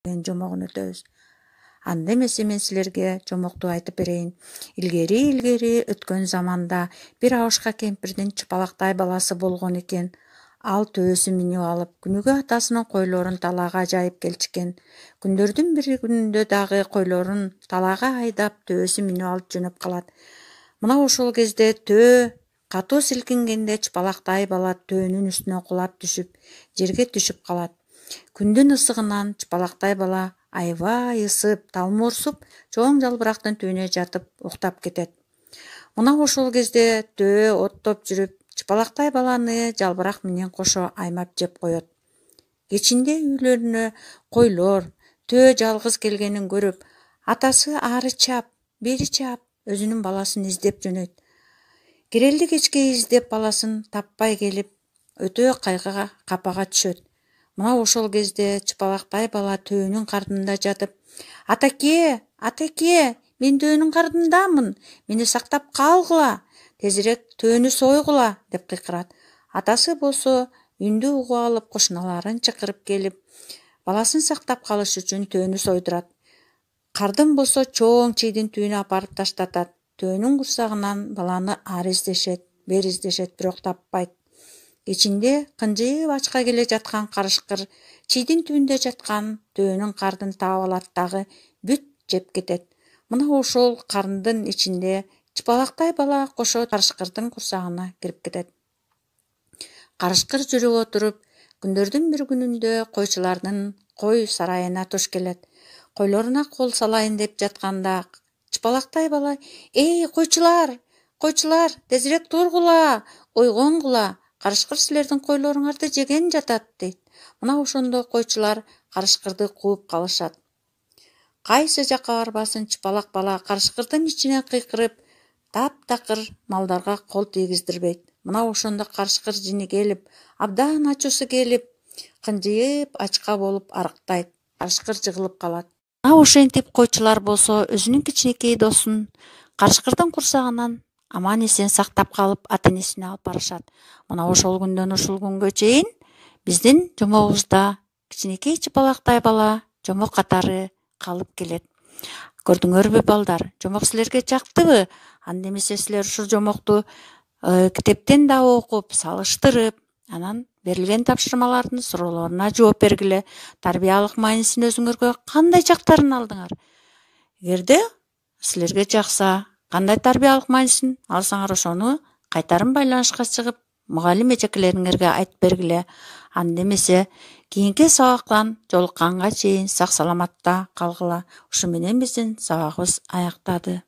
жомогун өтөбүз. Анда эмесе мен силерге жомокту айтып берейин. Илгери өткөн заманда бир абышка кемпирдин чыпалактай баласы болгон экен. Ал төбөсү минип алып, күнүгө атасынын койлорун талаага жайып келчикен. Күндөрдүн бир күнүндө дагы койлорун талаага айдап, төбөсү минип алып жөнөп калат. Мына ошол кезде төө катуу силкингенде чыпалактай бала төөнүн үстүнө кулап түшүп, жерге түшүп калат. Күндүн ысыгынан чыпалактай бала аябай ысып, талмуурсуп, чоң жалбырактын түбүнө жатып уктап кетет. Мына ошол кезде төө оттоп жүрүп, чыпалактай баланы жалбырак менен кошо аймап жеп коет. Кечинде үйлөрүнө койлор, төө жалгыз келгенин көрүп, атасы ары чап, бери чап, өзүнүн баласын издеп жөнөйт. Кирелди кечке издеп баласын таппай келип, өтө кайгыга, капага түшөт. Мына ошол кезде чыпалактай бала төөнүн кардында жатып, атаке, мен төөнүн кардындамын, мени сактап калгыла, тезирээк төөнү сойгула деп кыйкырат. Атасы болсо үндү угуп алып, кошуналарын чакырып келип, баласын сактап калыш үчүн төөнү сойдурат. Кардын болсо чоң чийдин түбүнө апарып таштатат. Төөнүн курсагынан баланы ары издешет, бери издешет, бирок таппайт. Кечинде кынжыйып ачка келе жаткан карышкыр чийдин түбүндө жаткан төөнүн кардын таап алат дагы бүт жеп кетет. Мына ошол кардын ичинде чыпалактай бала кошо карышкырдын курсагына кирип кетет. Карышкыр жүрүп отуруп, күндөрдүн бир күнүндө койчулардын кой сарайына туш келет. Койлоруна кол салайын деп жатканда чыпалактай бала: "Эй, койчулар, тезирээк тургула, ойгонгула, карышкыр силердин койлоруңарды жеген жатат" дейт. Мына ошондо койчулар карышкырды кууп калышат. Кайсы жакка барбасын чыпалак бала карышкырдын ичине кыйкырып, таптакыр малдарга кол тийгиздирбейт. Мына ошондо карышкыр жини келип, абдан ачуусу келип, кынжыйып ачка болуп арыктайт. Карышкыр жыгылып калат. Мына ошентип койчулар болсо өзүнүн кичинекей досун карышкырдын курсагынан аман эсен сактап калып, ата-энесине алып барышат. Мына ошол күндөн ушул күнгө чейин биздин жомогубузда кичинекей чыпалактай бала жомок катары калып келет. Көрдүңөрбү балдар? Жомок силерге жактыбы? Анда эмесе силер ушул жомокту китептен да окуп, салыштырып, анан берилген тапшырмалардын суроолоруна жооп бергиле. Тарбиялык маанисин өзүңөргө кандай жактарын алдыңар? Эгерде силерге жакса, кандай тарбиялык маанисин алсаңар, ошону кайтарым байланышка чыгып, мугалим эжекелериңерге айтып бергиле. Анда эмесе кийинки сабактан жолукканга чейин сак саламатта калгыла. Ушу менен биздин сабагыбыз аяктады.